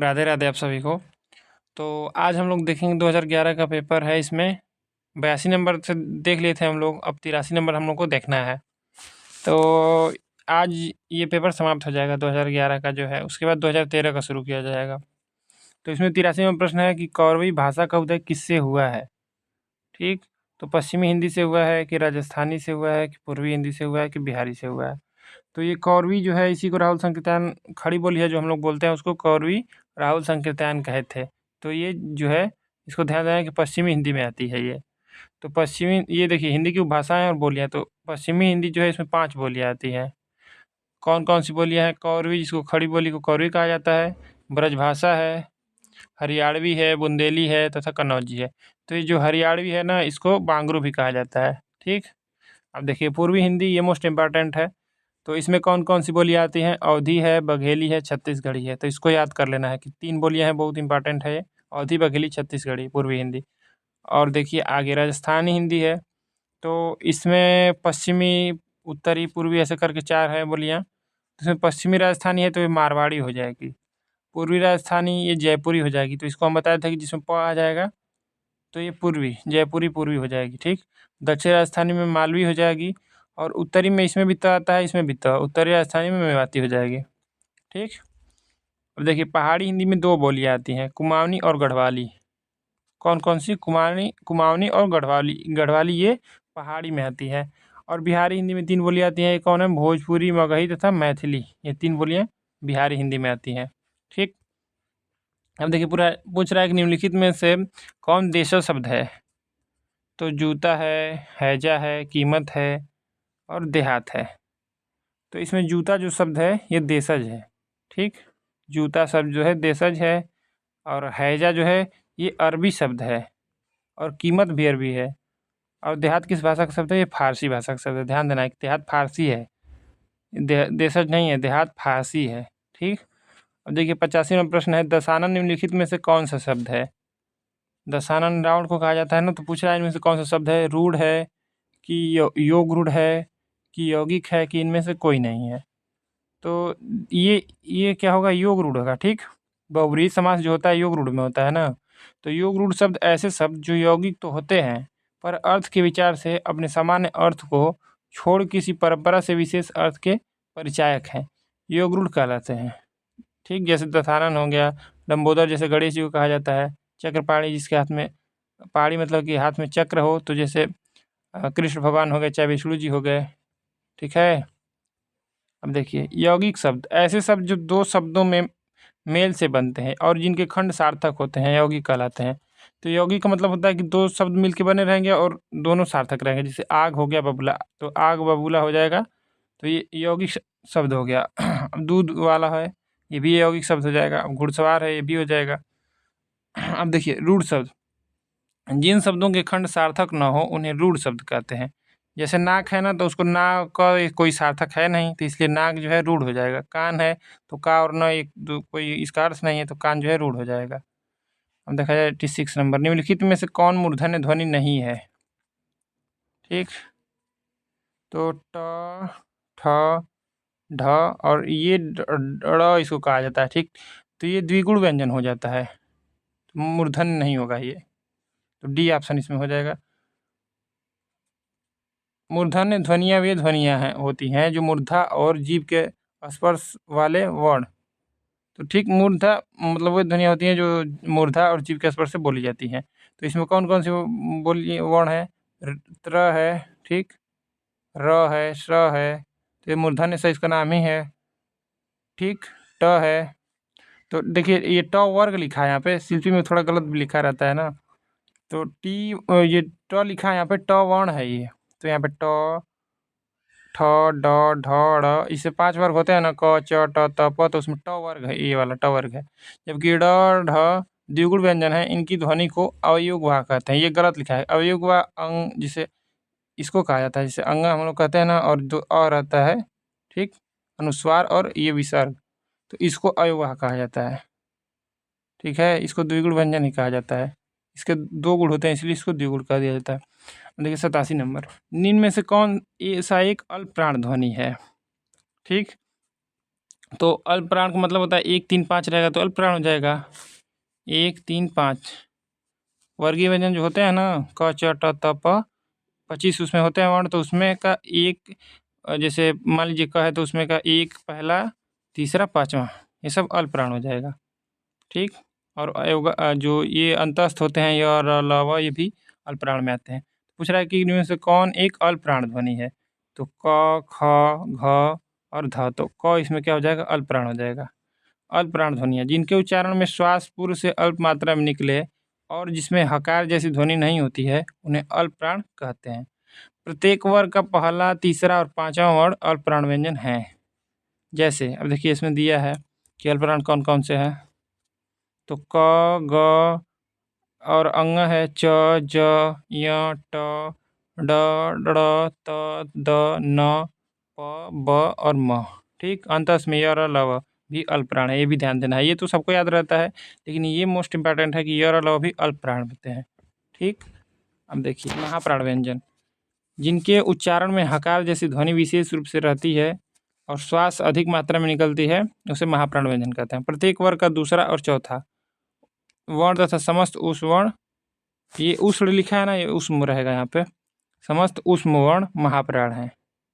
राधे राधे आप सभी को। तो आज हम लोग देखेंगे 2011 का पेपर है। इसमें 82 नंबर से देख लिए थे हम लोग, अब 83 नंबर हम लोग को देखना है। तो आज ये पेपर समाप्त हो जाएगा 2011 का जो है, उसके बाद 2013 का शुरू किया जाएगा। तो इसमें 83वां प्रश्न है कि कौरवी भाषा का उदय किससे हुआ है। ठीक, तो पश्चिमी हिंदी से हुआ है कि राजस्थानी से हुआ है कि पूर्वी हिंदी से हुआ है कि बिहारी से हुआ है। तो ये कौरवी जो है, इसी को राहुल संकीर्तन खड़ी बोली है जो हम लोग बोलते हैं, उसको कौरवी राहुल संकीर्तन कहे थे। तो ये जो है, इसको ध्यान देना कि पश्चिमी हिंदी में आती है ये। तो पश्चिमी, ये देखिए हिंदी की भाषाएं और बोलियां, तो पश्चिमी हिंदी जो है इसमें 5 बोलियां आती हैं। कौन कौन सी बोलियां हैं? कौरवी, जिसको खड़ी बोली को कौरवी कहा जाता है, ब्रजभाषा है, हरियाणवी है, बुंदेली है तथा कन्नौजी है। तो ये जो हरियाणवी है ना, इसको बांगरू भी कहा जाता है। ठीक, अब देखिए पूर्वी हिंदी, ये मोस्ट इम्पॉर्टेंट है। तो इसमें कौन कौन सी बोलियाँ आती हैं? अवधी है, बघेली है, छत्तीसगढ़ी है। तो इसको याद कर लेना है कि 3 बोलियाँ हैं, बहुत इंपॉर्टेंट है ये। अवधी, बघेली, छत्तीसगढ़ी, पूर्वी हिंदी। और देखिए आगे राजस्थानी हिंदी है। तो इसमें पश्चिमी, उत्तरी, पूर्वी ऐसे करके 4 है बोलियाँ। इसमें पश्चिमी राजस्थानी है तो ये मारवाड़ी हो जाएगी। पूर्वी राजस्थानी ये जयपुरी हो जाएगी। तो इसको हम बताए थे कि जिसमें प आ जाएगा तो ये पूर्वी, जयपुरी पूर्वी हो जाएगी। ठीक, दक्षिण राजस्थानी में मालवी हो जाएगी। और उत्तरी में इसमें भी त आता है, इसमें भी त, उत्तरी राजस्थानी में मेवाती हो जाएगी। ठीक, अब देखिए पहाड़ी हिंदी में 2 बोलियाँ आती हैं, कुमाऊनी और गढ़वाली। कौन कौन सी? कुमाऊनी, कुमाऊनी और गढ़वाली। गढ़वाली ये पहाड़ी में आती है। और बिहारी हिंदी में 3 बोलियाँ आती हैं, ये कौन है? भोजपुरी, मगही तथा मैथिली। ये 3 बोलियाँ बिहारी हिंदी में आती हैं। ठीक, अब देखिए पूरा पूछ रहा है कि निम्नलिखित में से कौन देशज शब्द है। तो जूता है, हैजा है, कीमत है और देहात है। तो इसमें जूता जो शब्द है ये देशज है। ठीक, जूता शब्द जो है देशज है। और हैजा जो है ये अरबी शब्द है। और कीमत भी अरबी है। और देहात किस भाषा का शब्द है? ये फारसी भाषा का शब्द है। ध्यान देना है कि देहात फारसी है, देशज नहीं है, देहात फारसी है। ठीक, अब देखिए 85वां प्रश्न है, दशानन निम्नलिखित में से कौन सा शब्द है। दशानन रावण को कहा जाता है ना, तो पूछ रहा है इनमें से कौन सा शब्द है? रूढ़ है कि योग रूढ़ है कि यौगिक है कि इनमें से कोई नहीं है। तो ये क्या होगा? योग रूढ़ होगा। ठीक, बहुब्रीहि समास जो होता है योग रूढ़ में होता है ना। तो योग रूढ़ शब्द ऐसे शब्द जो यौगिक तो होते हैं पर अर्थ के विचार से अपने सामान्य अर्थ को छोड़ किसी परंपरा से विशेष अर्थ के परिचायक हैं, योग रूढ़ कहलाते हैं। ठीक, जैसे दशानन हो गया, लंबोदर जैसे गणेश जी को कहा जाता है, चक्रपाणी जिसके हाथ में, पहाड़ी मतलब कि हाथ में चक्र हो, तो जैसे कृष्ण भगवान हो गए, चाहे विष्णु जी हो गए। ठीक है, अब देखिए यौगिक शब्द ऐसे शब्द जो 2 शब्दों में मेल से बनते हैं और जिनके खंड सार्थक होते हैं, यौगिक कहलाते हैं। तो यौगिक का मतलब होता है कि 2 शब्द मिलके बने रहेंगे और दोनों सार्थक रहेंगे। जैसे आग हो गया, बबूला, तो आग बबूला हो जाएगा, तो ये यौगिक शब्द हो गया। अब दूध वाला है, ये भी यौगिक शब्द हो जाएगा। अब घुड़सवार है, ये भी हो जाएगा। अब देखिए रूढ़ शब्द, जिन शब्दों के खंड सार्थक न हो उन्हें रूढ़ शब्द कहते हैं। जैसे नाक है ना, तो उसको ना का कोई सार्थक है नहीं, तो इसलिए नाक जो है रूढ़ हो जाएगा। कान है तो का और न एक दो कोई इसका अर्थ नहीं है, तो कान जो है रूढ़ हो जाएगा। अब देखा जाए 86 नंबर, निम्नलिखित में से कौन मूर्धन्य ध्वनि नहीं है। ठीक, तो ट, ठ, ढ और ये ड़ इसको कहा जाता है। ठीक, तो ये द्विगुण व्यंजन हो जाता है, तो मूर्धन्य नहीं होगा ये। तो डी ऑप्शन इसमें हो जाएगा। मूर्धन्य ध्वनियाँ वे ध्वनियाँ हैं होती हैं जो मूर्धा और जीभ के स्पर्श वाले वर्ण। तो ठीक, मूर्धा मतलब वे ध्वनियाँ होती हैं जो मूर्धा और जीभ के स्पर्श से बोली जाती हैं। तो इसमें कौन कौन सी बोली वर्ण है? त्र है, ठीक, र है, श्र है, तो ये मूर्धन्य से इसका नाम ही है। ठीक, ट है, तो देखिए ये ट वर्ग लिखा है यहाँ पे, शिल्पी में थोड़ा गलत भी लिखा रहता है ना। तो टी, ये ट लिखा है यहाँ पे, ट वर्ण है ये। तो यहाँ पे ट, ठ, ड, ढ, ड़, इससे 5 वर्ग होते हैं ना, क, च, ट, त, प, तो उसमें ट वर्ग है, ये वाला ट वर्ग है। जबकि ड, ढ द्विगुण व्यंजन है, इनकी ध्वनि को अवयुग्वा कहते हैं। ये गलत लिखा है, अवयुग्वा अंग जिसे इसको कहा जाता है, जैसे अंग हम लोग कहते हैं ना, और जो अ रहता है, ठीक, अनुस्वार और ये विसर्ग, तो इसको अयुग्वा कहा जाता है। ठीक है, इसको द्विगुण व्यंजन ही कहा जाता है। इसके 2 गुण होते हैं, इसलिए इसको द्विगुण कह दिया जाता है। देखिए 87 नंबर, निम्न में से कौन ऐसा एक अल्प प्राण ध्वनि है। ठीक, तो अल्प प्राण का मतलब होता है 1, 3, 5 रहेगा तो अल्प प्राण हो जाएगा। 1, 3, 5 वर्गीय व्यंजन जो होते हैं ना, क, च, ट, त, प, 25 उसमें होते हैं वर्ण, तो उसमें का एक जैसे मान लीजिए क है तो उसमें का एक पहला, तीसरा, पाँचवा, ये सब अल्प प्राण हो जाएगा। ठीक। और जो ये अंतस्थ होते हैं य, र, ल, व, ये भी अल्प प्राण में आते हैं। पूछ रहा है कि इनमें से कौन एक अल्प प्राण ध्वनि है, तो क, ख, घ और ध। तो क इसमें क्या हो जाएगा, अल्प प्राण हो जाएगा। अल्प प्राण ध्वनियाँ जिनके उच्चारण में श्वास पूर्व से अल्प मात्रा में निकले और जिसमें हकार जैसी ध्वनि नहीं होती है, उन्हें अल्प प्राण कहते हैं। प्रत्येक वर्ग का पहला, तीसरा और पांचवा वर्ण अल्प प्राण व्यंजन है। जैसे अब देखिए इसमें दिया है कि अल्प प्राण कौन कौन से हैं, तो क, ग और अंग है च, ज, य, ट, ड, ड़, त, द, न, प, ब और म। ठीक। अंतस में य, र, ल, व भी अल्प प्राण है, ये भी ध्यान देना है। ये तो सबको याद रहता है, लेकिन ये मोस्ट इंपॉर्टेंट है कि य, र, ल, व भी अल्प प्राण होते हैं। ठीक। अब देखिए महाप्राण व्यंजन जिनके उच्चारण में हकार जैसी ध्वनि विशेष रूप से रहती है और श्वास अधिक मात्रा में निकलती है, उसे महाप्राण व्यंजन कहते हैं। प्रत्येक वर्ग का दूसरा और चौथा वर्ण तथा समस्त उस वर्ण, ये उष्ण लिखा है ना, ये उष्म रहेगा यहाँ पे, समस्त उष्म वर्ण महाप्राण है।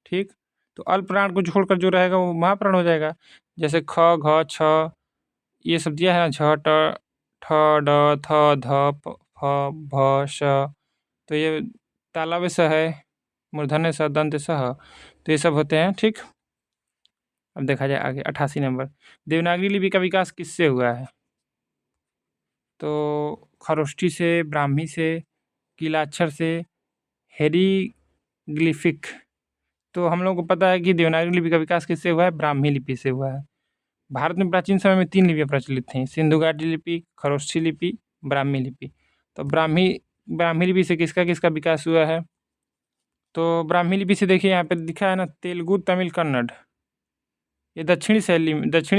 ठीक। तो अल्प प्राण को छोड़कर जो रहेगा वो महाप्राण हो जाएगा। जैसे ख, घ, छ ये सब दिया है ना, झ, ट, ठ, ड, थ, ध, फ, भ, श, तो ये तालव्य स है, मूर्धन्य स, दंत स, तो ये सब होते हैं। ठीक। अब देखा जाए आगे 88 नंबर, देवनागरी लिपि का विकास किससे हुआ है, तो खरोष्ठी से, ब्राह्मी से, कीलाक्षर से, हेरीग्लिफिक। तो हम लोग को पता है कि देवनागरी लिपि का विकास किससे हुआ है, ब्राह्मी लिपि से हुआ है। भारत में प्राचीन समय में 3 लिपियाँ प्रचलित थीं, सिंधु घाटी लिपि, खरोष्ठी लिपि, ब्राह्मी लिपि। तो ब्राह्मी लिपि से किसका किसका विकास हुआ है, तो ब्राह्मी लिपि से देखिए यहाँ पे लिखा है ना, तेलुगु, तमिल, कन्नड़, ये दक्षिणी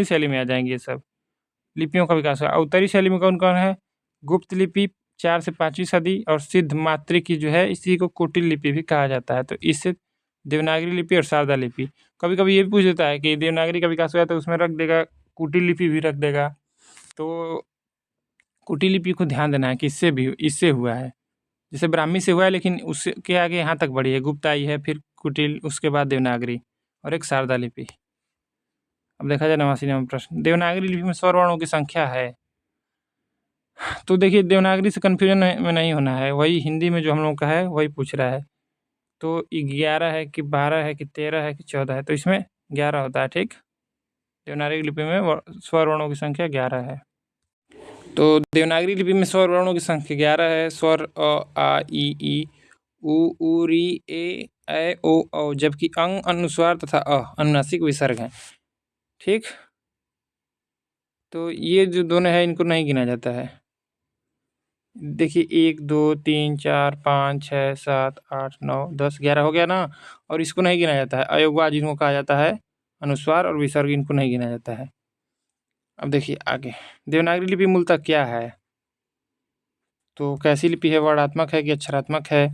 शैली में आ जाएंगे ये सब लिपियों का विकास हुआ। उत्तरी शैली में कौन कौन है, गुप्त लिपि 4 से 5वीं सदी और सिद्ध मातृक की जो है, इसी को कुटिल लिपि भी कहा जाता है। तो इससे देवनागरी लिपि और शारदा लिपि, कभी कभी ये भी पूछ देता है कि देवनागरी का विकास हुआ तो उसमें रख देगा, कुटिल लिपि भी रख देगा। तो कुटिल लिपि को ध्यान देना है कि इससे हुआ है, जैसे ब्राह्मी से हुआ है, लेकिन उसके आगे यहाँ तक बढ़ी है, गुप्त आई है, फिर कुटिल, उसके बाद देवनागरी और एक शारदा लिपि। अब देखा जाए 89 नंबर प्रश्न, देवनागरी लिपि में स्वर वर्णों की संख्या है, तो देखिए देवनागरी से कन्फ्यूजन में नहीं होना है, वही हिंदी में जो हम लोग का है वही पूछ रहा है। तो 11 है कि 12 है कि 13 है कि 14 है, तो इसमें 11 होता है। ठीक। देवनागरी लिपि में स्वर वर्णों की संख्या 11 है। तो देवनागरी लिपि में स्वर वर्णों की संख्या 11 है। स्वर अ, आ, ई, उ, री, ए, ओ, औ, जबकि अंग, अनुस्वार तथा अनुनासिक विसर्ग हैं। ठीक। तो ये जो दोनों है इनको नहीं गिना जाता है। देखिए 1, 2, 3, 4, 5, 6, 7, 8, 9, 10, 11 हो गया ना, और इसको नहीं गिना जाता है। अयोगवा जिनको कहा जाता है, अनुस्वार और विसर्ग, इनको नहीं गिना जाता है। अब देखिए आगे, देवनागरी लिपि मूलतः क्या है, तो कैसी लिपि है, वर्णात्मक है कि अक्षरात्मक है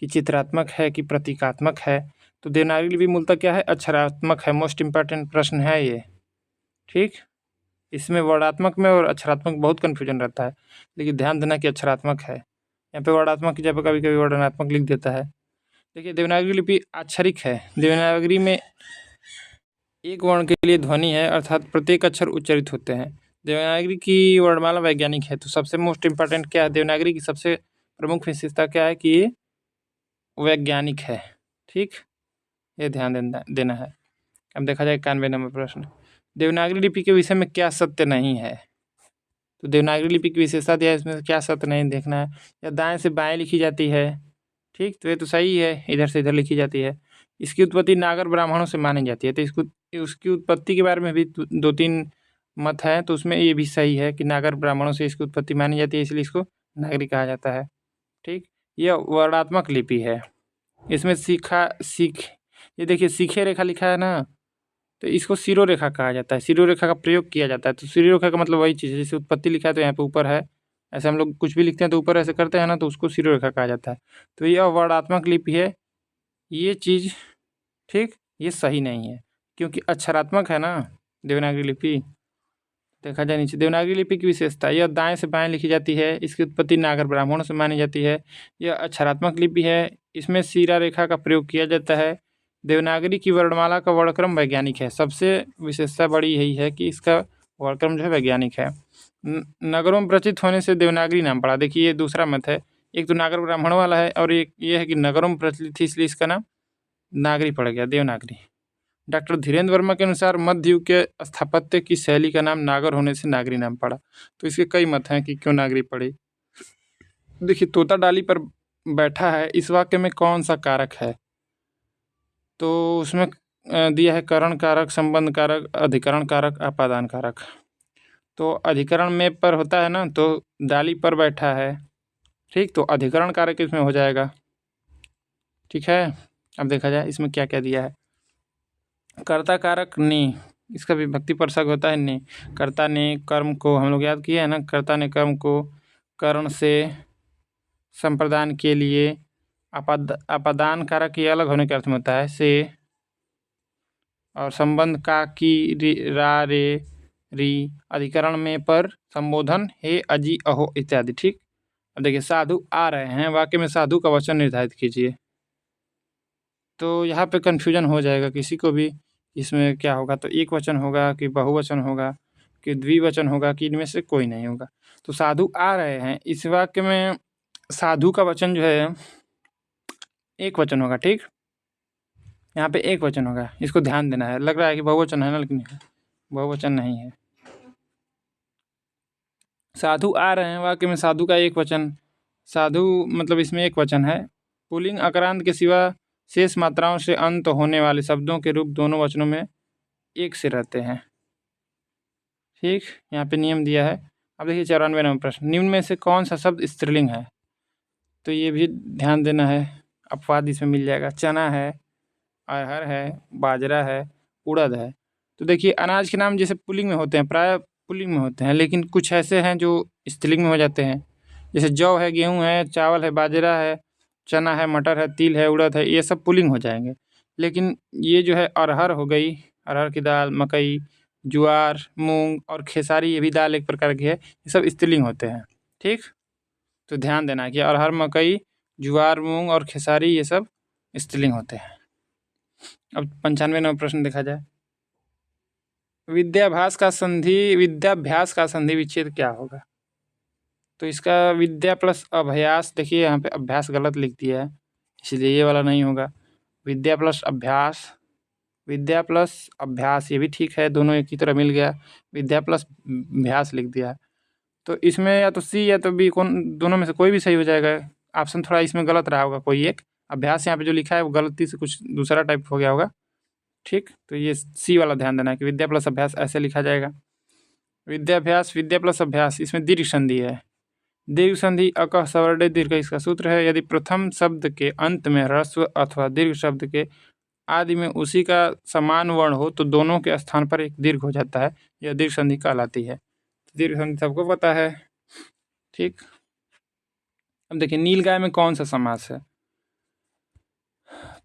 कि चित्रात्मक है कि प्रतीकात्मक है। तो देवनागरी लिपि मूलतः क्या है, अक्षरात्मक है। मोस्ट इंपॉर्टेंट प्रश्न है ये। ठीक। इसमें वर्णात्मक में और अक्षरात्मक बहुत कन्फ्यूजन रहता है, लेकिन ध्यान देना कि अक्षरात्मक है। यहाँ पे वर्णात्मक की जगह कभी कभी वर्णनात्मक लिख देता है। देखिए देवनागरी लिपि अक्षरिक है। देवनागरी में एक वर्ण के लिए ध्वनि है, अर्थात प्रत्येक अक्षर उच्चारित होते हैं। देवनागरी की वर्णमाला वैज्ञानिक है। तो सबसे मोस्ट इंपॉर्टेंट क्या है, देवनागरी की सबसे प्रमुख विशेषता क्या है कि ये वैज्ञानिक है। ठीक। ये ध्यान देना है। अब देखा जाए 91 नंबर प्रश्न, देवनागरी लिपि के विषय में क्या सत्य नहीं है, तो देवनागरी लिपि की विशेषता दिया है, इसमें क्या सत्य नहीं देखना है। या दाएं से बाएं लिखी जाती है। ठीक। तो ये तो सही है, इधर से इधर लिखी जाती है। इसकी उत्पत्ति नागर ब्राह्मणों से मानी जाती है। तो इसको उसकी उत्पत्ति के बारे में भी 2-3 मत हैं, तो उसमें ये भी सही है कि नागर ब्राह्मणों से इसकी उत्पत्ति मानी जाती है, इसलिए इसको नागरी कहा जाता है। ठीक। यह वर्णात्मक लिपि है। इसमें ये देखिए सीखे रेखा लिखा है ना, तो इसको शिरोरेखा कहा जाता है। शिरोरेखा का प्रयोग किया जाता है। तो शिरोरेखा का मतलब वही चीज़ है, जैसे उत्पत्ति लिखा है तो यहाँ पे ऊपर है, ऐसे हम लोग कुछ भी लिखते हैं तो ऊपर ऐसे करते हैं ना, तो उसको शिरोरेखा कहा जाता है। तो यह वर्णात्मक लिपि है, ये चीज़। ठीक। ये सही नहीं है, क्योंकि अक्षरात्मक है ना, देवनागरी लिपि देखा जाए नीचे। देवनागरी लिपि की विशेषता, यह दाएं से बाएं लिखी जाती है। इसकी उत्पत्ति नागर ब्राह्मणों से मानी जाती है। यह अक्षरात्मक लिपि है। इसमें सीरा रेखा का प्रयोग किया जाता है। देवनागरी की वर्णमाला का वर्णक्रम वैज्ञानिक है। सबसे विशेषता बड़ी यही है कि इसका वर्णक्रम जो है वैज्ञानिक है। नगरों में प्रचित होने से देवनागरी नाम पड़ा। देखिए ये दूसरा मत है। एक तो नागर ब्राह्मण वाला है और एक ये है कि नगरों में प्रचलित थी इसलिए इसका नाम नागरी पड़ गया, देवनागरी। डॉक्टर धीरेन्द्र वर्मा के अनुसार मध्य युग के स्थापत्य की शैली का नाम नागर होने से नागरी नाम पड़ा। तो इसके कई मत हैं कि क्यों नागरी पड़ी। देखिए तोता डाली पर बैठा है, इस वाक्य में कौन सा कारक है? तो उसमें दिया है करण कारक, संबंध कारक, अधिकरण कारक, अपादान कारक। तो अधिकरण में पर होता है ना, तो डाली पर बैठा है, ठीक, तो अधिकरण कारक इसमें हो जाएगा। ठीक है, अब देखा जाए इसमें क्या क्या दिया है। कर्ता कारक ने, इसका विभक्ति परसक होता है ने। कर्ता ने कर्म को, हम लोग याद किए हैं ना, कर्ता ने कर्म को करण से संप्रदान के लिए। अपादान कारक ये अलग होने के अर्थ में होता है से। और संबंध का की रा रे री, अधिकरण में पर, संबोधन हे अजी अहो इत्यादि। ठीक, अब देखिए साधु आ रहे हैं, वाक्य में साधु का वचन निर्धारित कीजिए। तो यहाँ पे कन्फ्यूजन हो जाएगा किसी को भी, इसमें क्या होगा, तो एक वचन होगा कि बहुवचन होगा कि द्विवचन होगा कि इनमें से कोई नहीं होगा। तो साधु आ रहे हैं, इस वाक्य में साधु का वचन जो है एक वचन होगा। ठीक, यहाँ पे एक वचन होगा, इसको ध्यान देना है। लग रहा है कि बहुवचन है ना, लेकिन बहुवचन नहीं है। साधु आ रहे हैं वाक्य में साधु का एक वचन, साधु मतलब इसमें एक वचन है। पुल्लिंग अकरांत के सिवा शेष मात्राओं से अंत होने वाले शब्दों के रूप दोनों वचनों में एक से रहते हैं। ठीक, यहाँ पे नियम दिया है। अब देखिए 94 नंबर प्रश्न, निम्न में से कौन सा शब्द स्त्रीलिंग है? तो ये भी ध्यान देना है, अपवाद इसमें मिल जाएगा। चना है, अरहर है, बाजरा है, उड़द है। तो देखिए अनाज के नाम जैसे पुल्लिंग में होते हैं, प्राय पुल्लिंग में होते हैं, लेकिन कुछ ऐसे हैं जो स्त्रीलिंग में हो जाते हैं। जैसे जौ है, गेहूँ है, चावल है, बाजरा है, चना है, मटर है, तिल है, उड़द है, ये सब पुल्लिंग हो जाएंगे। लेकिन ये जो है अरहर हो गई, अरहर की दाल, मकई, ज्वार, मूंग और खेसारी, ये भी दाल एक प्रकार की है, ये सब स्त्रीलिंग होते हैं। ठीक, तो ध्यान देना है कि अरहर, मकई, ज्वार, मूंग और खेसारी ये सब स्त्रीलिंग होते हैं। अब 95 नंबर प्रश्न देखा जाए, विद्याभ्यास का संधि विच्छेद क्या होगा? तो इसका विद्या प्लस अभ्यास, देखिए यहाँ पे अभ्यास गलत लिख दिया है, इसलिए ये वाला नहीं होगा। विद्या प्लस अभ्यास, विद्या प्लस अभ्यास ये भी ठीक है, दोनों एक ही तरह मिल गया। विद्या प्लस अभ्यास लिख दिया है, तो इसमें या तो सी या तो बी, कौन दोनों में से कोई भी सही हो जाएगा। ऑप्शन थोड़ा इसमें गलत रहा होगा कोई एक। अभ्यास यहाँ पे जो लिखा है वो गलती से कुछ दूसरा टाइप हो गया होगा। ठीक, तो ये सी वाला ध्यान देना है कि विद्या प्लस अभ्यास ऐसे लिखा जाएगा। विद्याभ्यास, विद्या प्लस अभ्यास, इसमें दीर्घ संधि है। दीर्घ संधि अकः सवर्णे दीर्घ, इसका सूत्र है, यदि प्रथम शब्द के अंत में ह्रस्व अथवा दीर्घ शब्द के आदि में उसी का समान वर्ण हो तो दोनों के स्थान पर एक दीर्घ हो जाता है, यह दीर्घ संधि कहलाती है। दीर्घ संधि सबको पता है। ठीक, अब देखिए नीलगाय में कौन सा समास है?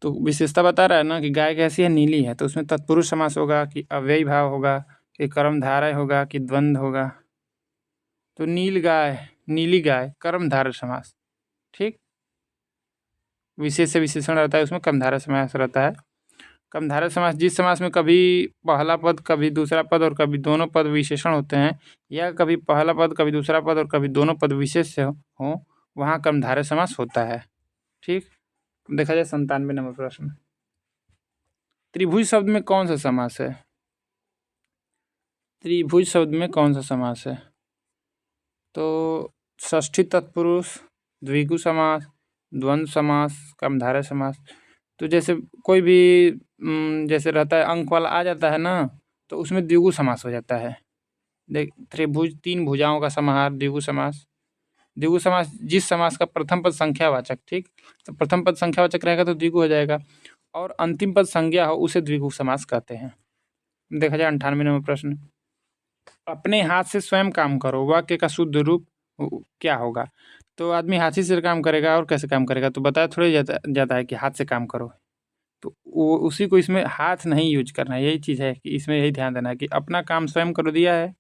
तो विशेषता बता रहा है ना कि गाय कैसी है, नीली है, तो उसमें तत्पुरुष समास होगा कि अव्ययी भाव होगा कि कर्मधारय होगा कि द्वंद्व होगा। तो नील गाय, नीली गाय, कर्मधारय समास। ठीक, विशेष से विशेषण रहता है, उसमें कर्मधारय समास रहता है। कर्मधारय समास जिस समास में कभी पहला पद, कभी दूसरा पद और कभी दोनों पद विशेषण होते हैं, या कभी पहला पद, कभी दूसरा पद और कभी दोनों पद विशेष हो, वहाँ कर्मधारय समास होता है। ठीक, देखा जाए 97 नंबर प्रश्न, त्रिभुज शब्द में कौन सा समास है? त्रिभुज शब्द में कौन सा समास है? तो षष्ठी तत्पुरुष, द्विगु समास, द्वंद्व समास, कर्मधारय समास। तो जैसे कोई भी जैसे रहता है अंक वाला आ जाता है ना, तो उसमें द्विगु समास हो जाता है। देख, त्रिभुज, तीन भुजाओं का समाहार, द्विगु समास। द्विगु समास जिस समास का प्रथम पद संख्यावाचक, ठीक, तो प्रथम पद संख्यावाचक रहेगा तो द्विगु हो जाएगा, और अंतिम पद संज्ञा हो उसे द्विगु समास कहते हैं। देखा जाए 98 नंबर प्रश्न, अपने हाथ से स्वयं काम करो, वाक्य का शुद्ध रूप क्या होगा? तो आदमी हाथ ही से काम करेगा और कैसे काम करेगा? तो बताया थोड़ी जाता है कि हाथ से काम करो, तो वो उसी को इसमें हाथ नहीं यूज करना है। यही चीज़ है कि इसमें यही ध्यान देना है कि अपना काम स्वयं करो दिया है,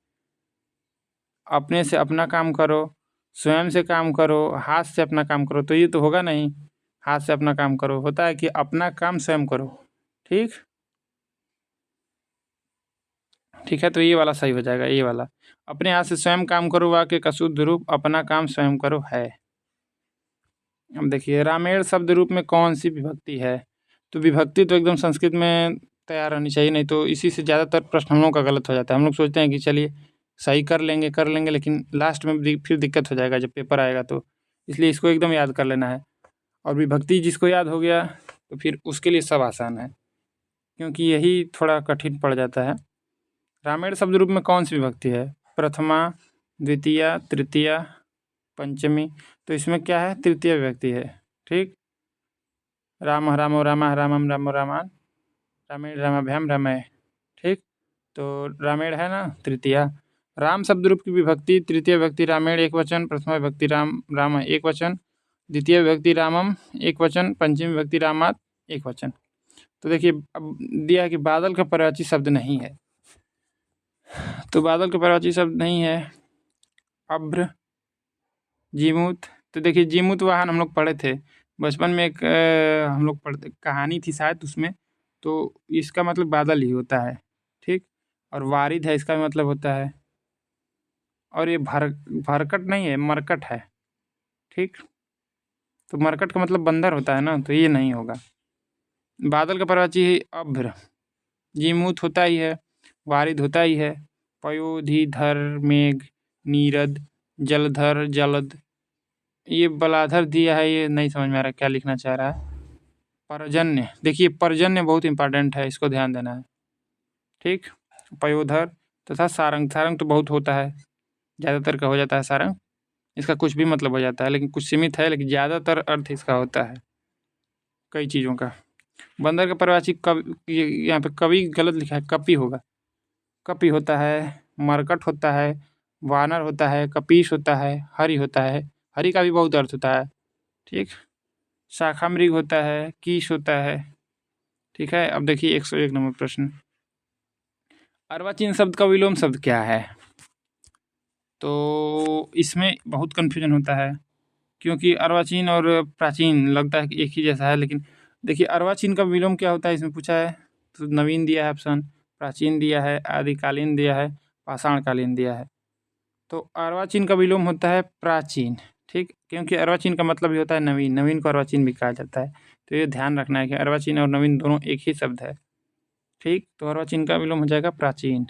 अपने से अपना काम करो, स्वयं से काम करो, हाथ से अपना काम करो, तो ये तो होगा नहीं। हाथ से अपना काम करो होता है कि अपना काम स्वयं करो। ठीक ठीक है, तो ये वाला सही हो जाएगा। ये वाला अपने हाथ से स्वयं काम करो वाक्य का शुद्ध रूप अपना काम स्वयं करो है। अब देखिए रामेण शब्द रूप में कौन सी विभक्ति है? तो विभक्ति तो एकदम संस्कृत में तैयार होनी चाहिए, नहीं तो इसी से ज़्यादातर प्रश्न हम लोगों का गलत हो जाता है। हम लोग सोचते हैं कि चलिए सही कर लेंगे, लेकिन लास्ट में फिर दिक्कत हो जाएगा जब पेपर आएगा तो। इसलिए इसको एकदम याद कर लेना है। और विभक्ति जिसको याद हो गया तो फिर उसके लिए सब आसान है, क्योंकि यही थोड़ा कठिन पड़ जाता है। रामेण शब्द रूप में कौन सी विभक्ति है? प्रथमा, द्वितीया, तृतीया, पंचमी। तो इसमें क्या है? तृतीय विभक्ति है। ठीक, राम रामो रामा रामम रामो रामान रामेण रामाभ्याम रामय। ठीक, तो रामेण है ना तृतीया। राम शब्द रूप की विभक्ति तृतीय विभक्ति रामेण एक वचन, प्रथमा विभक्ति राम एक वचन, द्वितीय विभक्ति रामम एक वचन, पंचमी विभक्ति रामात एक वचन। तो देखिए अब दिया है कि बादल का पर्यायवाची शब्द नहीं है, तो बादल का पर्यायवाची शब्द नहीं है अभ्र, जीमूत। तो देखिए जीमूत वाहन हम लोग पढ़े थे बचपन में, एक हम लोग पढ़ते कहानी थी शायद उसमें, तो इसका मतलब बादल ही होता है। ठीक, और वारिद है इसका मतलब होता है, और ये भरकट नहीं है, मरकट है। ठीक, तो मरकट का मतलब बंदर होता है ना, तो ये नहीं होगा। बादल का पर्यायवाची है अभ्र, जीमूत होता ही है, वारिद होता ही है, पयोधीधर मेघ, नीरद, जलधर जलद। ये बलाधर दिया है, ये नहीं समझ में आ रहा क्या लिखना चाह रहा है। पर्जन्य, देखिए पर्जन्य बहुत इंपॉर्टेंट है, इसको ध्यान देना है। ठीक, पयोधर तथा सारंग, सारंग तो बहुत होता है, ज़्यादातर का हो जाता है सारंग। इसका कुछ भी मतलब हो जाता है, लेकिन कुछ सीमित है, लेकिन ज़्यादातर अर्थ इसका होता है कई चीज़ों का। बंदर का पर्यायवाची कवि, यहाँ पे कवि गलत लिखा है, कपि होगा। कपि होता है, मरकट होता है, वानर होता है, कपीश होता है, हरि होता है। हरि का भी बहुत अर्थ होता है। ठीक, शाखामृग होता है, कीश होता है। ठीक है, अब देखिए 101 नंबर प्रश्न, अर्वाचीन शब्द का विलोम शब्द क्या है? तो इसमें बहुत कन्फ्यूजन होता है, क्योंकि अर्वाचीन और प्राचीन लगता है कि एक ही जैसा है, लेकिन देखिए अर्वाचीन का विलोम क्या होता है इसमें पूछा है। तो नवीन दिया है ऑप्शन, प्राचीन दिया है, आदिकालीन दिया है, पाषाणकालीन दिया है। तो अर्वाचीन का विलोम होता है प्राचीन। ठीक, क्योंकि अर्वाचीन का मतलब ही होता है नवीन, नवीन को अर्वाचीन भी कहा जाता है। तो ये ध्यान रखना है कि अर्वाचीन और नवीन दोनों एक ही शब्द है। ठीक, तो अर्वाचीन का विलोम हो जाएगा प्राचीन,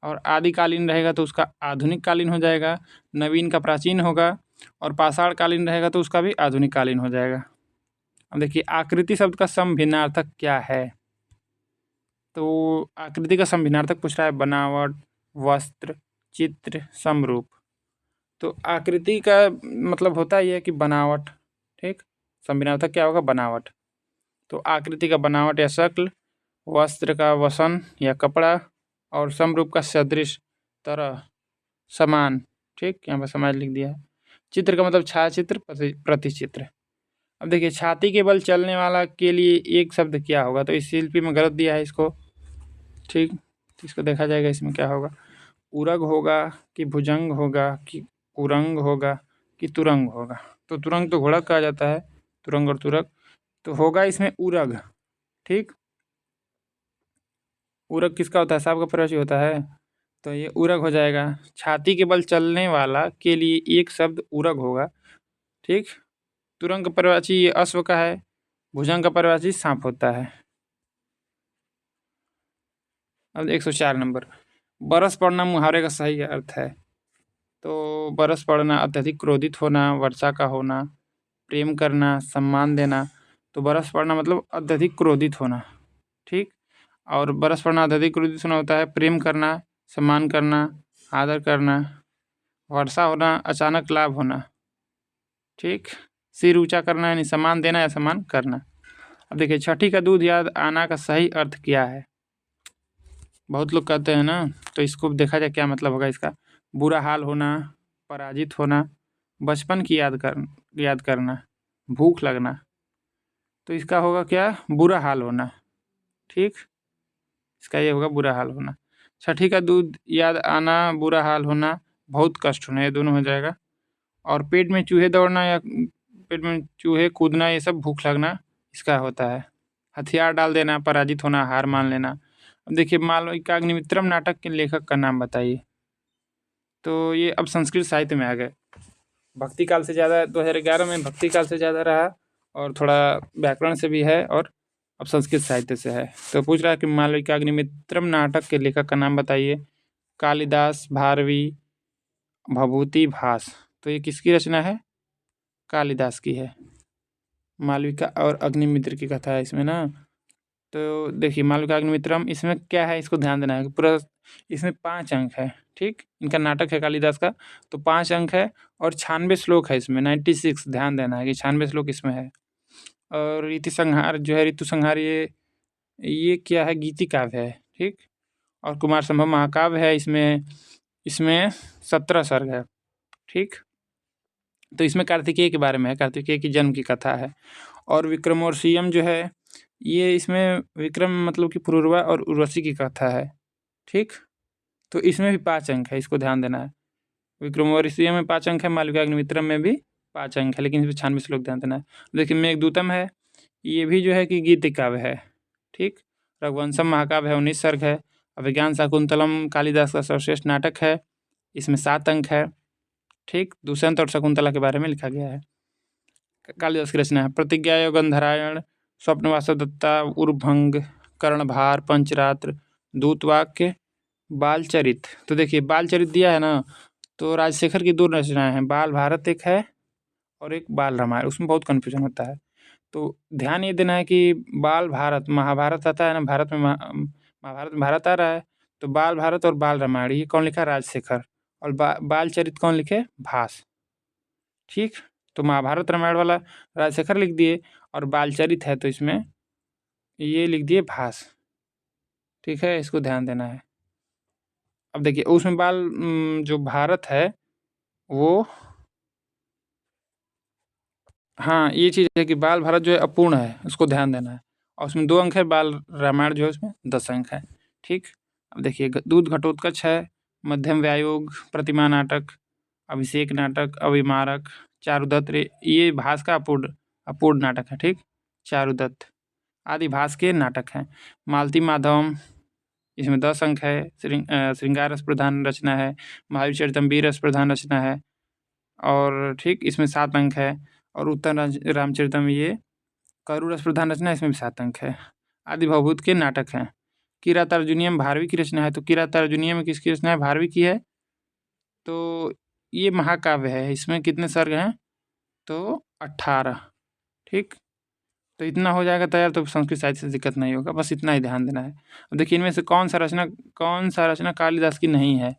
और आदिकालीन रहेगा तो उसका आधुनिक कालीन हो जाएगा, नवीन का प्राचीन होगा, और पाषाण कालीन रहेगा तो उसका भी आधुनिक कालीन हो जाएगा। अब देखिए आकृति शब्द का समभिन्नार्थक क्या है? तो आकृति का समभिन्नार्थक पूछ रहा है बनावट, वस्त्र, चित्र, समरूप। तो आकृति का मतलब होता ही है कि बनावट। ठीक, समभिन्नार्थक क्या होगा? बनावट। तो आकृति का बनावट या शक्ल, वस्त्र का वसन या कपड़ा, और समरूप का सदृश, तरह, समान। ठीक, यहाँ पर समाज लिख दिया है। चित्र का मतलब छायाचित्र, प्रतिचित्र। अब देखिए छाती के बल चलने वाला के लिए एक शब्द क्या होगा? तो इस शिल्पी में गलत दिया है इसको। ठीक, इसको देखा जाएगा इसमें क्या होगा, उरग होगा कि भुजंग होगा कि कुरंग होगा कि तुरंग होगा? तो तुरंग तो घोड़ा कहा जाता है, तुरंग और तुरग, तो होगा इसमें उरग। ठीक, उरग किसका होता है? सांप का पर्यायवाची होता है, तो ये उरग हो जाएगा। छाती के बल चलने वाला के लिए एक शब्द उरग होगा। ठीक, तुरंग का पर्यायवाची ये अश्व का है, भुजंग का पर्यायवाची सांप होता है। अब 104 नंबर, बरस पड़ना मुहावरे का सही अर्थ है। तो बरस पड़ना अत्यधिक क्रोधित होना, वर्षा का होना, प्रेम करना, सम्मान देना। तो बरस पड़ना मतलब अत्यधिक क्रोधित होना। ठीक, और बरस पड़ना अत्यधिक क्रोधित होना होता है प्रेम करना, सम्मान करना, आदर करना। वर्षा होना अचानक लाभ होना। ठीक, सिर ऊंचा करना यानी सम्मान देना या सम्मान करना। अब देखिए छठी का दूध याद आना का सही अर्थ क्या है? बहुत लोग कहते हैं ना, तो इसको देखा जाए क्या मतलब होगा इसका। बुरा हाल होना, पराजित होना, बचपन की याद करना, भूख लगना। तो इसका होगा क्या, बुरा हाल होना। ठीक, इसका ये होगा बुरा हाल होना। छठी का दूध याद आना, बुरा हाल होना, बहुत कष्ट होना, ये दोनों हो जाएगा। और पेट में चूहे दौड़ना या पेट में चूहे कूदना, ये सब भूख लगना इसका होता है। हथियार डाल देना, पराजित होना, हार मान लेना। अब देखिए, मालविकाग्निमित्रम नाटक के लेखक का नाम बताइए। तो ये अब संस्कृत साहित्य में आ गए। भक्ति काल से ज़्यादा 2011 में भक्ति काल से ज़्यादा रहा, और थोड़ा व्याकरण से भी है, और अब संस्कृत साहित्य से है। तो पूछ रहा है कि मालविकाग्निमित्रम नाटक के लेखक का नाम बताइए। कालिदास, भारवी, भभूति, भास। तो ये किसकी रचना है, कालिदास की है। मालविका और अग्निमित्र की कथा है इसमें ना। तो देखिए, मालविकाग्निमित्रम, इसमें क्या है, इसको ध्यान देना है कि पूरा इसमें 5 अंक है। ठीक, इनका नाटक है कालिदास का, तो 5 अंक है, और 96 श्लोक है इसमें, 96। ध्यान देना है कि 96 श्लोक इसमें है। और ऋतु संहार जो है, ऋतु संहार, ये क्या है, गीति काव्य है। ठीक, और कुमार संभव महाकाव्य है। इसमें 17 सर्ग है। ठीक, तो इसमें कार्तिकेय के बारे में है, कार्तिकेय की जन्म की कथा है। और विक्रमोर्वशीयम जो है, ये इसमें विक्रम मतलब कि पुरूरवा और उर्वशी की कथा है। ठीक, तो इसमें भी 5 अंक है, इसको ध्यान देना है। विक्रमोर्वशीयम में 5 अंक है, मालविकाग्निमित्रम में भी 5 अंक है, लेकिन इसमें 96 श्लोक ध्यान देना है। देखिए, मेघदूतम है, ये भी जो है कि गीति काव्य है। ठीक, रघुवंशम महाकाव्य है, 19 सर्ग है। अभिज्ञान शाकुंतलम कालिदास का सर्वश्रेष्ठ नाटक है, इसमें 7 अंक है। ठीक, दुष्यंत और शकुंतला के बारे में लिखा गया है, कालिदास की रचना है। प्रतिज्ञा गंधरायण, स्वप्नवासवदत्ता, उर्भंग, कर्णभार, पंचरात्र, दूतवाक्य, बालचरित। तो देखिए, बालचरित दिया है ना, तो राजशेखर की 2 रचनाएं हैं, बाल भारत एक है और एक बाल रामायण। उसमें बहुत कन्फ्यूजन होता है, तो ध्यान ये देना है कि बाल भारत, महाभारत आता है ना, भारत में महाभारत में भारत आ रहा है, तो बाल भारत और बाल रामायण, ये कौन लिखा, राजशेखर। और बालचरित कौन लिखे, भास। ठीक, तो महाभारत रामायण वाला राजशेखर लिख दिए, और बालचरित है तो इसमें ये लिख दिए भास। ठीक है, इसको ध्यान देना है। अब देखिए, उसमें जो भारत है वो, हाँ, ये चीज़ है कि बाल भारत जो है अपूर्ण है, उसको ध्यान देना है। और उसमें 2 अंक है, बाल रामायण जो है उसमें 10 अंक है। ठीक, अब देखिए, दूध घटोत्कच है, मध्यम व्यायोग, प्रतिमा नाटक, अभिषेक नाटक, अभिमारक, चारुदत्त, ये भास का अपूर्ण नाटक है। ठीक, चारुदत्त आदि भास के नाटक हैं। मालती माधवम, इसमें 10 अंक है, श्रृंगार रस प्रधान रचना है। महावीर चरितम वीर रस प्रधान रचना है, और ठीक, इसमें 7 अंक है। और उत्तर रामचरितम, ये करुण रस प्रधान रचना है, इसमें भी 7 अंक है। आदि भवभूत के नाटक हैं। किरातार्जुनीयम भारवी की रचना है, तो किरातार्जुनीयम किसकी रचना है, भारवी की है। तो ये महाकाव्य है, इसमें कितने सर्ग हैं, तो 18। ठीक, तो इतना हो जाएगा तैयार, तो संस्कृत साहित्य से दिक्कत नहीं होगा, बस इतना ही ध्यान देना है। अब देखिए, इनमें से कौन सा रचना कालिदास की नहीं है,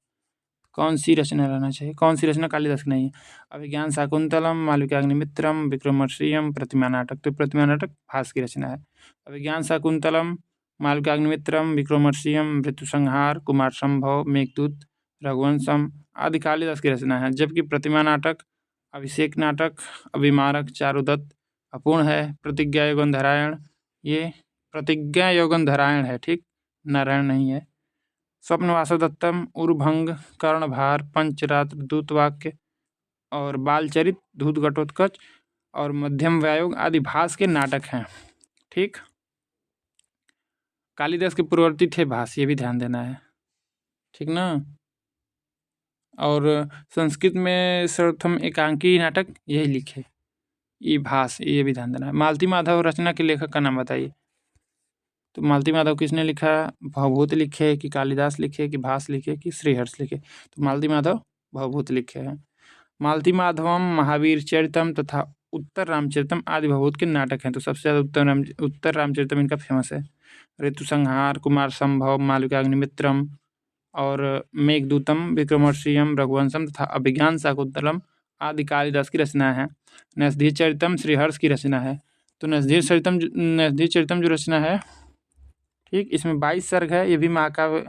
कौन सी रचना रहना चाहिए, कौन सी रचना कालिदास की नहीं है। अभिज्ञान शाकुंतलम, मालविकाग्निमित्रम, विक्रमोर्वशीयम, प्रतिमा नाटक। तो प्रतिमा नाटक भास की रचना है। अभिज्ञान शाकुंतलम, मालविकाग्निमित्रम, विक्रमोर्वशीयम, ऋतुसंहार, कुमार संभव, मेघदूत, रघुवंशम आदि कालिदास की रचना है। जबकि प्रतिमा नाटक, अभिषेक नाटक, अभिमारक, चारुदत्त अपूर्ण है। प्रतिज्ञा गंधरायण, ये प्रतिज्ञा गंधरायण है। ठीक, नारायण नहीं है। स्वप्नवासवदत्तम, उर्भंग, कर्णभार, पंचरात्र, दूतवाक्य और बालचरित, दूध घटोत्कच और मध्यम व्यायोग आदि भास के नाटक हैं। ठीक, कालिदास के पूर्ववर्ती थे भास, ये भी ध्यान देना है। ठीक ना। और संस्कृत में सर्वप्रथम एकांकी नाटक यही लिखे, ये भास, ये भी ध्यान देना है। मालती माधव रचना के लेखक का नाम बताइए। तो मालती माधव किसने लिखा, भवभूत लिखे कि कालिदास लिखे कि भास लिखे कि श्रीहर्ष लिखे। तो मालती माधव भवभूत लिखे हैं। मालती माधवम, महावीर चरितम तथा उत्तर रामचरितम आदि भवभूत के नाटक हैं। तो सबसे ज़्यादा उत्तर रामचरितम इनका फेमस है। ऋतु संहार, कुमार संभव, मालविकाग्निमित्रम और मेघदूतम, विक्रमोर्वशीयम, रघुवंशम तथा अभिज्ञान शाकुंतलम आदि कालिदास की रचना है। नसधीर चरितम श्रीहर्ष की रचना है। तो नसधीर चरितम जो रचना है, ठीक, इसमें 22 सर्ग है, ये भी महाकाव्य,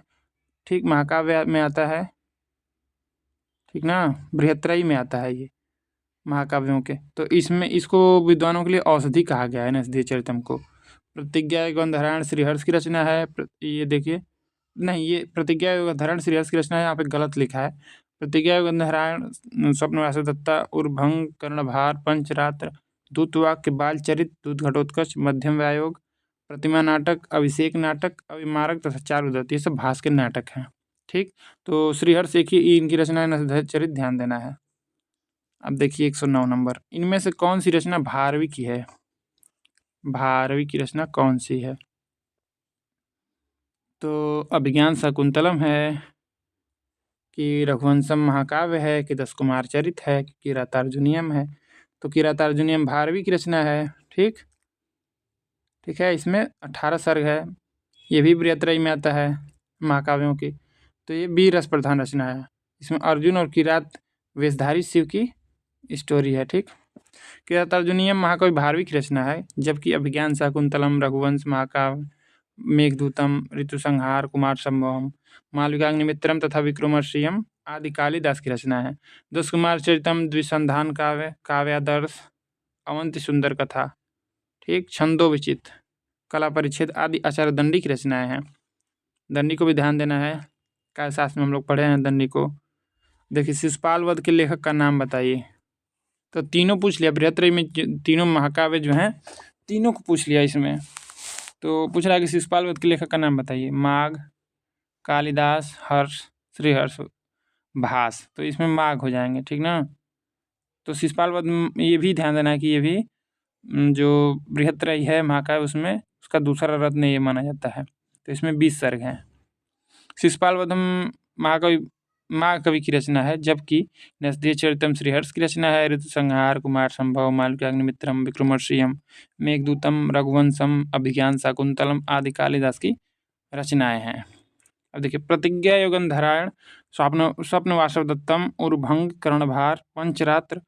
ठीक, महाकाव्य में आता है। ठीक ना, बृहत्त्रयी में आता है ये। महाकाव्यों के। तो इसमें इसको विद्वानों के लिए औषधि कहा गया है नरसिंह चरितम को। प्रतिज्ञा गंधरायण श्रीहर्ष की रचना है। ये देखिए, नहीं, ये प्रतिज्ञा गंधरायण श्रीहर्ष की रचना है, यहाँ पे गलत लिखा है। प्रतिज्ञा गंधरायण स्वप्नवास दत्ता उर्भंग कर्णभार पंचरात्र दूतवाक्य बालचरित दूत घटोत्कच मध्यम व्यायोग प्रतिमा नाटक अभिषेक नाटक अभिमारक तथा चारुदत्त, ये सब भास के नाटक हैं। ठीक, तो श्रीहर्ष एक ही इनकी रचना है, नरसिंह चरित ध्यान देना है। अब देखिए 109 नंबर, इनमें से कौन सी रचना भारवी की है? भारवी की रचना कौन सी है? तो अभिज्ञान शाकुंतलम है कि रघुवंशम महाकाव्य है कि दस कुमार चरित है कि किरातार्जुनीयम है? तो किरातार्जुनीयम भारवी की रचना है। ठीक है, इसमें 18 सर्ग है, ये भी बृहत्रयी में आता है महाकाव्यों की। तो ये 20 रस प्रधान रचना है। इसमें अर्जुन और किरात वेशधारी शिव की स्टोरी है। ठीक, किरातार्जुनीयम महाकाव्य भारवी की रचना है, जबकि अभिज्ञान शाकुंतलम रघुवंश महाकाव्य मेघदूतम ऋतुसंहार कुमार संभवम मालविकाग्निमित्रम तथा विक्रमोर्वशीयम आदि कालिदास की रचना है। दस कुमार चरितम द्विसंधान काव्य काव्यादर्श अवंति सुंदर कथा, ठीक, छंदो विचित कला परिच्छेद आदि आचार्य दंडी की रचनाएं हैं। दंडी को भी ध्यान देना है, काय शास्त्र में हम लोग पढ़े हैं दंडी को। देखिए, शिशुपाल वध के लेखक का नाम बताइए। तो तीनों पूछ लिया, बृहत्रयी में तीनों महाकाव्य जो हैं तीनों को पूछ लिया इसमें। तो पूछ रहा है कि शिशुपाल वध के लेखक का नाम बताइए। माघ, कालिदास, हर्ष, श्रीहर्ष, भास। तो इसमें माघ हो जाएंगे, ठीक ना। तो शिशुपाल वध ये भी ध्यान देना है कि ये भी जो बृहत्रयी है महाकाव्य उसमें उसका दूसरा रत्न ये माना जाता है। तो इसमें 20 सर्ग हैं। शिशुपाल वधम महाकवि की रचना है, जबकि नरसिंह चरितम श्रीहर्ष की रचना है। ऋतुसंहार कुमार संभव मालविकाग्निमित्रम विक्रमोर्वशीयम मेघदूतम रघुवंशम अभिज्ञान शाकुंतलम आदि कालिदास की रचनाएं हैं। अब देखिए, प्रतिज्ञा योगंधरायण स्वप्नवासव दत्तम उर्भंग कर्णभार पंचरात्र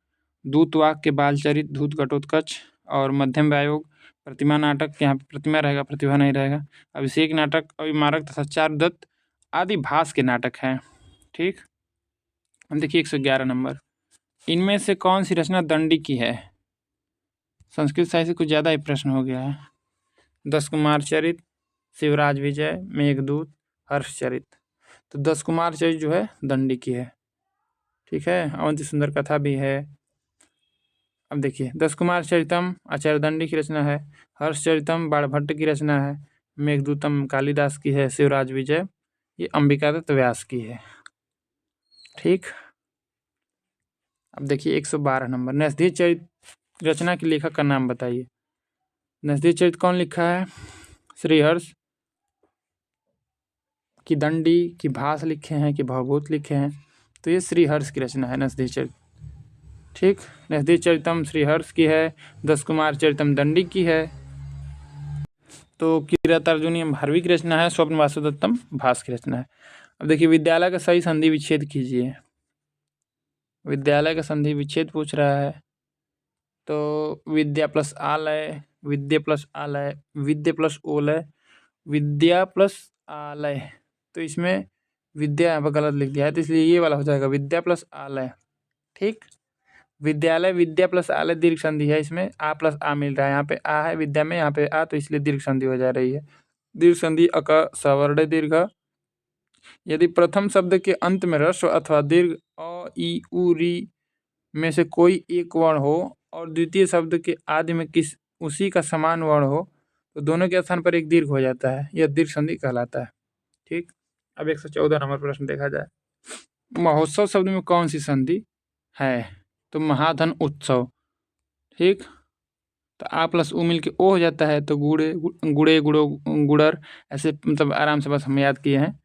दूतवाक्य बालचरित धूत घटोत्कच और मध्यम व्यायोग प्रतिमा नाटक, यहाँ पे प्रतिमा रहेगा प्रतिभा नहीं रहेगा, अभिषेक नाटक अभिमारक तथा चारुदत्त आदि भास के नाटक हैं। ठीक, हम देखिए 111 नंबर, इनमें से कौन सी रचना दंडी की है? संस्कृत साहित्य से कुछ ज़्यादा ही प्रश्न हो गया है। दस कुमार चरित, शिवराज विजय, मेघदूत, हर्षचरित। तो दस कुमार चरित जो है दंडी की है। ठीक है, अवंति सुंदर कथा भी है। अब देखिए, दस कुमार चरितम आचार्य दंडी की रचना है। हर्षचरितम बाणभट्ट की रचना है। मेघदूतम कालिदास की है। शिवराज विजय ये अंबिकादत्त व्यास की है। ठीक, अब देखिए 112 नंबर, नरसिंह चरित रचना के लेखक का नाम बताइए। नरसिंह चरित कौन लिखा है? श्रीहर्ष की दंडी की भास लिखे हैं कि भवभूत लिखे हैं? तो ये श्रीहर्ष की रचना है नरसिंह चरित। ठीक, नरसिंह चरितम श्रीहर्ष की है, दस कुमार चरितम दंडी की है। तो किरातार्जुनीयम भारवी की रचना है, स्वप्न वासुदत्तम भास की रचना है। अब देखिए, विद्यालय का सही संधि विच्छेद कीजिए। विद्यालय का संधि विच्छेद पूछ रहा है। तो विद्या प्लस आलय, विद्या प्लस आलय, विद्या प्लस ओलय, विद्या प्लस आलय। तो इसमें विद्या यहाँ पर गलत लिख दिया है, तो इसलिए ये वाला हो जाएगा विद्या प्लस आलय। ठीक, विद्यालय विद्या प्लस आलय दीर्घ संधि है, इसमें आ प्लस आ मिल रहा है। यहाँ पे आ है विद्या में, यहाँ पे आ, तो इसलिए दीर्घ संधि हो जा रही है। दीर्घ संधि अक सवर्ण दीर्घ। यदि प्रथम शब्द के अंत में ह्रस्व अथवा दीर्घ अ ई उ री में से कोई एक वर्ण हो और द्वितीय शब्द के आदि में किस उसी का समान वर्ण हो तो दोनों के स्थान पर एक दीर्घ हो जाता है, यह दीर्घ संधि कहलाता है। ठीक, अब 114 नंबर प्रश्न देखा जाए। महोत्सव शब्द में कौन सी संधि है? तो महाधन उत्सव। ठीक, तो आ प्लस उ मिल के ओ हो जाता है, तो गुड़े गुड़े गुड़ो गुड़र, ऐसे मतलब आराम से बस हम याद किए हैं।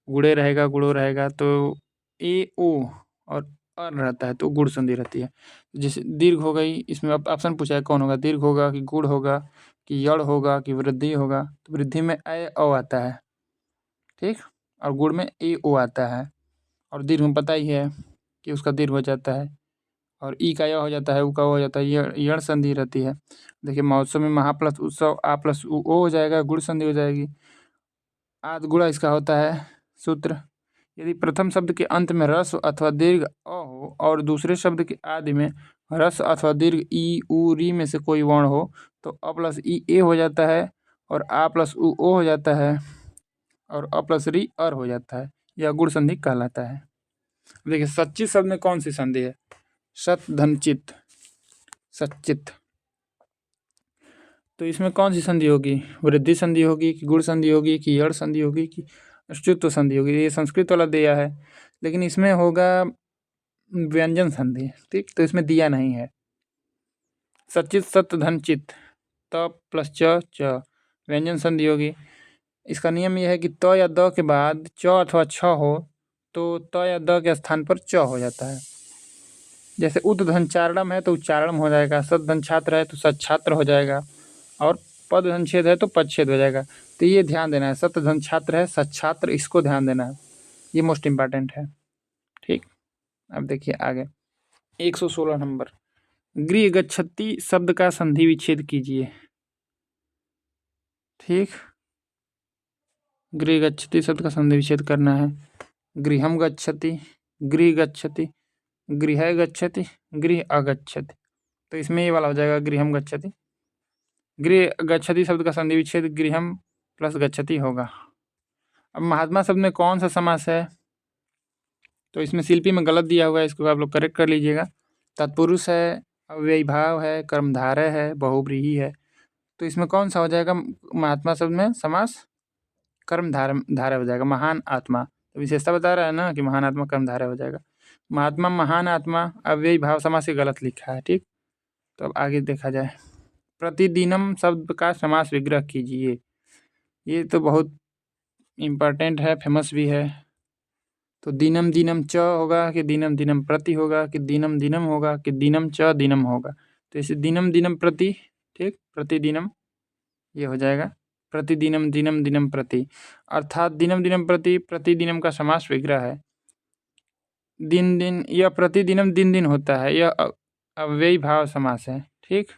गुड़े रहेगा गुड़ो रहेगा, तो ए ओ और अर रहता है तो गुड़ संधि रहती है। जैसे दीर्घ हो गई, इसमें ऑप्शन पूछा है कौन होगा, दीर्घ होगा कि गुड़ होगा कि यड़ होगा कि वृद्धि होगा? तो वृद्धि में ए ओ आता है। ठीक, और गुड़ में ए ओ आता है। और दीर्घ में पता ही है कि उसका दीर्घ हो जाता है, और ई का य हो जाता है, उ का ओ हो जाता है, यड़ संधि रहती है। देखिए, महोत्सव में महा प्लस उत्सव आ प्लस ओ हो जाएगा, गुड़ संधि हो जाएगी। आद गुड़ा इसका होता है सूत्र, यदि प्रथम शब्द के अंत में ह्रस्व अथवा दीर्घ अ हो और दूसरे शब्द के आदि में ह्रस्व अथवा दीर्घ ई उ री में से कोई वर्ण हो तो अ प्लस ई ए हो जाता है और आ प्लस उ ओ हो जाता है और अ प्लस री अर हो जाता है। यह गुण संधि कहलाता है। देखिए सच्चित शब्द में कौन सी संधि है? सत धन चित, सच्चित। तो इसमें कौन सी संधि होगी? वृद्धि संधि होगी कि गुण संधि होगी कि यड़ संधि होगी कि अच्युत संधि होगी? ये संस्कृत वाला दिया है, लेकिन इसमें होगा व्यंजन संधि। ठीक, तो इसमें दिया नहीं है। सच्चित सत धन चित, त प्लस च व्यंजन संधि होगी। इसका नियम यह है कि त या द के बाद च अथवा छ हो तो त या द के स्थान पर च हो जाता है। जैसे उत धन चारणम है तो उच्चारणम हो जाएगा, सत धन छात्र है तो सच्छात्र हो जाएगा, और पद धन छेद है तो पदछेद हो जाएगा। तो ये ध्यान देना है, सत धन छात्र है सच्छात्र, इसको ध्यान देना है, ये मोस्ट इंपॉर्टेंट है। ठीक, अब देखिए आगे 116 नंबर, गृह गच्छति शब्द का संधि विच्छेद कीजिए। ठीक, गृह गच्छति शब्द का संधि विच्छेद करना है। गृहम गच्छति, गृह गच्छति, गृह गच्छति, गृह अगच्छति, तो इसमें ये वाला हो जाएगा गृहम गच्छति। गृह गच्छति शब्द का संधि विच्छेद गृहम प्लस गच्छति होगा। अब महात्मा शब्द में कौन सा समास है? तो इसमें शिल्पी में गलत दिया हुआ है, इसको आप लोग करेक्ट कर लीजिएगा। तत्पुरुष है, अव्ययी भाव है, कर्मधारय है, बहुव्रीहि है। तो इसमें कौन सा हो जाएगा महात्मा शब्द में समास? कर्मधारय हो जाएगा, महान आत्मा। तो विशेषता बता रहा है ना कि महान आत्मा कर्मधारय हो जाएगा। महात्मा महान आत्मा अव्ययी भाव समास से गलत लिखा है। ठीक, तो अब आगे देखा जाए। प्रतिदिनम शब्द का समास विग्रह कीजिए। ये तो बहुत इम्पोर्टेंट है, फेमस भी है। तो दिनम दिनम च होगा कि दिनम दिनम प्रति होगा कि दिनम दिनम होगा कि दिनम च दिनम होगा? तो इसे दिनम दिनम प्रति, ठीक, प्रतिदिनम ये हो जाएगा प्रतिदिनम दिनम दिनम प्रति, अर्थात दिनम दिनम प्रति प्रतिदिनम का समास विग्रह है। दिन दिन, यह प्रतिदिनम दिन दिन होता है, यह अव्ययी भाव समास है। ठीक,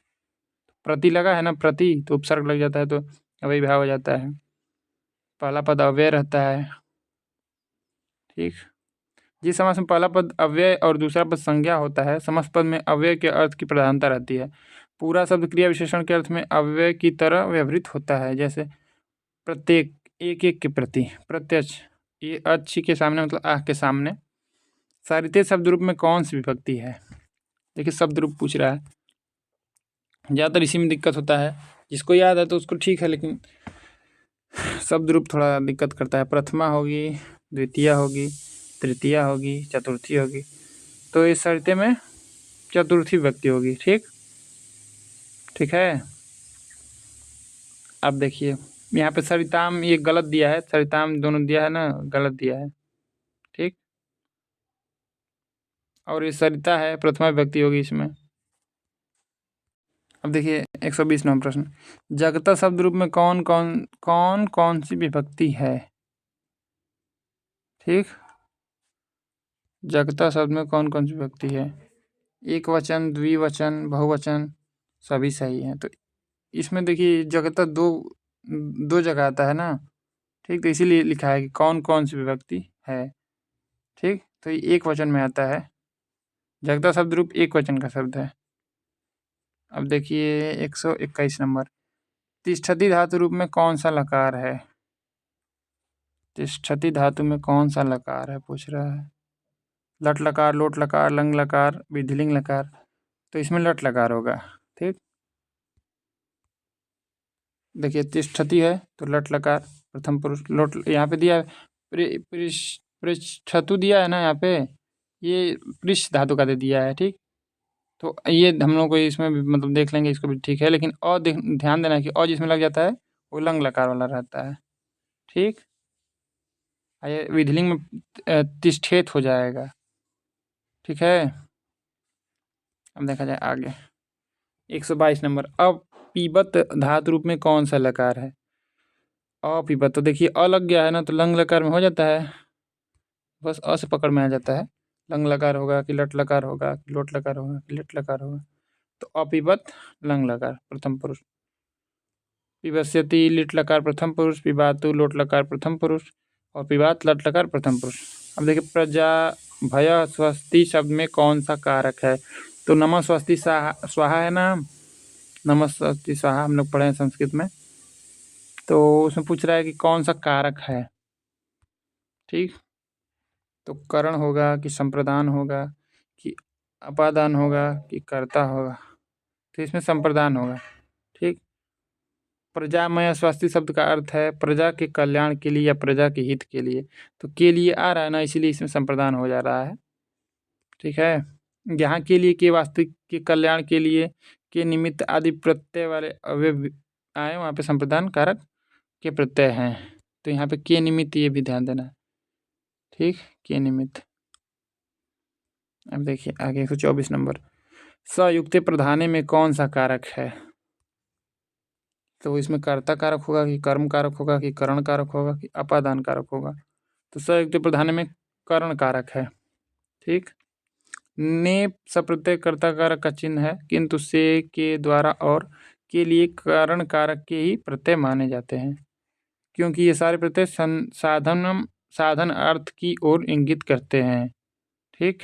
प्रति लगा है ना, प्रति तो उपसर्ग लग जाता है तो अव्ययी भाव हो जाता है, पहला पद अव्यय रहता है। ठीक, जिस समास में पहला पद अव्यय और दूसरा पद संज्ञा होता है, समास पद में अव्यय के अर्थ की प्रधानता रहती है। पूरा शब्द क्रिया विशेषण के अर्थ में अव्यय की तरह व्यवहृत होता है, जैसे प्रत्येक, एक एक के प्रति, प्रत्यक्ष, ये अच्छी के सामने मतलब आह के सामने। सारिते शब्द रूप में कौन सी विभक्ति है? देखिए शब्द रूप पूछ रहा है, ज़्यादातर इसी में दिक्कत होता है। जिसको याद है तो उसको ठीक है, लेकिन शब्द रूप थोड़ा दिक्कत करता है। प्रथमा होगी, द्वितीय होगी, तृतीय होगी, चतुर्थी होगी, तो इस सरिते में चतुर्थी विभक्ति होगी। ठीक, ठीक है। अब देखिए यहाँ पे सरिताम ये गलत दिया है, सरिताम दोनों दिया है ना, गलत दिया है। ठीक, और ये सरिता है, प्रथमा विभक्ति होगी इसमें। अब देखिए 120 नंबर प्रश्न, जगता शब्द रूप में कौन कौन सी विभक्ति है? ठीक, जगता शब्द में कौन कौन सी विभक्ति है? एक वचन, द्विवचन, बहुवचन, सभी सही हैं। तो इसमें देखिए जगता दो जगह आता है ना। ठीक, तो इसीलिए लिखा है कि कौन कौन सी विभक्ति है। ठीक, तो ये एक वचन में आता है, जगता शब्द रूप एक वचन का शब्द है। अब देखिए 121 नंबर, तिष्ठति धातु रूप में कौन सा लकार है? तिष्ठति धातु में कौन सा लकार है पूछ रहा है। लट लकार, लोट लकार, लंग लकार, विधिलिंग लकार, तो इसमें लट लकार होगा। ठीक, देखिए तिष्ठति है तो लट लकार प्रथम पुरुष, लोट यहाँ पे दिया है, पृष्ठतु दिया है ना यहाँ पे, ये पृष्ठ धातु का दे दिया है। ठीक, तो ये हम लोग को इसमें भी मतलब देख लेंगे, इसको भी ठीक है, लेकिन ध्यान देना है कि जिसमें लग जाता है वो लंग लकार वाला रहता है। ठीक, ये विधिलिंग में तिष्ठेत हो जाएगा। ठीक है, अब देखा जाए आगे 122 नंबर, अपीबत धातु रूप में कौन सा लकार है? अपीबत, तो देखिए अ लग गया है ना, तो लंग लकार में हो जाता है, बस अ से पकड़ में आ जाता है। लंग लकार होगा कि लट लकार होगा कि लोट लकार होगा कि लिट लकार होगा? तो अपीबत लंग लकार प्रथम पुरुष, पिबस्यति लिट लकार प्रथम पुरुष, पिबातु लोट लकार प्रथम पुरुष और पिबात लट लकार प्रथम पुरुष। अब देखिए प्रजा भय स्वस्ति शब्द में कौन सा कारक है? तो नमः स्वस्ति स्वाहा है ना, नमः स्वस्ति स्वाहा हम लोग पढ़े हैं संस्कृत में। तो उसमें पूछ रहा है कि कौन सा कारक है। ठीक, तो करण होगा कि संप्रदान होगा कि अपादान होगा कि कर्ता होगा? तो इसमें संप्रदान होगा। ठीक, प्रजामय स्वस्ति शब्द का अर्थ है प्रजा के कल्याण के लिए या प्रजा के हित के लिए। तो के लिए आ रहा है ना, इसीलिए इसमें संप्रदान हो जा रहा है। ठीक है, यहाँ के लिए के वास्तविक के कल्याण के लिए के निमित्त आदि प्रत्यय वाले अव्यय आए, वहाँ पे संप्रदान कारक के प्रत्यय हैं। तो यहाँ पे के निमित्त ये भी ध्यान देना है। ठीक, के निमित्त। अब देखिए आगे 124 नंबर, सयुक्त प्रधाने में कौन सा कारक है? तो इसमें कर्ता कारक होगा कि कर्म कारक होगा कि करण कारक होगा कि अपादान कारक होगा? तो सयुक्त प्रधान में करण कारक है। ठीक, ने सप्रत्यय कर्ता कारक का चिन्ह है, किंतु से के द्वारा और के लिए कारण कारक के ही प्रत्यय माने जाते हैं, क्योंकि ये सारे प्रत्यय साधन अर्थ की ओर इंगित करते हैं। ठीक,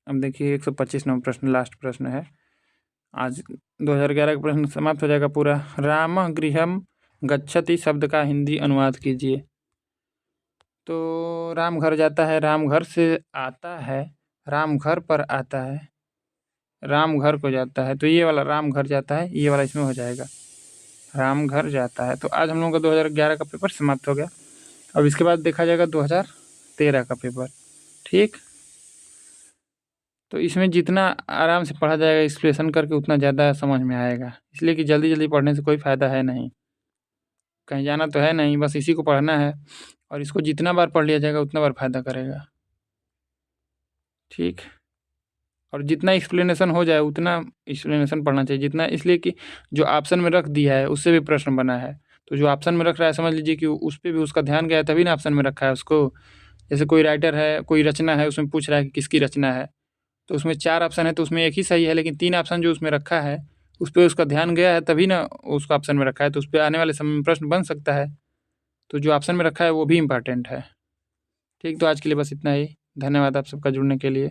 अब देखिए 125 नंबर प्रश्न, लास्ट प्रश्न है आज। 2011 का प्रश्न समाप्त हो जाएगा पूरा। राम गृहम गच्छति शब्द का हिंदी अनुवाद कीजिए। तो राम घर जाता है, राम घर से आता है, राम घर पर आता है, राम घर को जाता है। तो ये वाला राम घर जाता है, ये वाला इसमें हो जाएगा राम घर जाता है। तो आज हम लोगों का 2011 का पेपर समाप्त हो गया। अब इसके बाद देखा जाएगा 2013 का पेपर। ठीक, तो इसमें जितना आराम से पढ़ा जाएगा एक्सप्लेनेशन करके उतना ज़्यादा समझ में आएगा, इसलिए कि जल्दी जल्दी पढ़ने से कोई फ़ायदा है नहीं, कहीं जाना तो है नहीं, बस इसी को पढ़ना है और इसको जितना बार पढ़ लिया जाएगा उतना बार फ़ायदा करेगा। ठीक, और जितना एक्सप्लेनेशन हो जाए उतना एक्सप्लेनेशन पढ़ना चाहिए जितना, इसलिए कि जो ऑप्शन में रख दिया है उससे भी प्रश्न बना है। तो जो ऑप्शन में रख रहा है समझ लीजिए कि उस पर भी उसका ध्यान गया है, तभी ना ऑप्शन में रखा है उसको। जैसे कोई राइटर है, कोई रचना है, उसमें पूछ रहा है कि किसकी रचना है, तो उसमें 4 ऑप्शन है तो उसमें एक ही सही है, लेकिन 3 ऑप्शन जो उसमें रखा है उस पर उसका ध्यान गया है, तभी ना उसको ऑप्शन में रखा है। तो उस पर आने वाले समय में प्रश्न बन सकता है, तो जो ऑप्शन में रखा है वो भी इम्पॉर्टेंट है। ठीक, तो आज के लिए बस इतना ही। धन्यवाद आप सबका जुड़ने के लिए।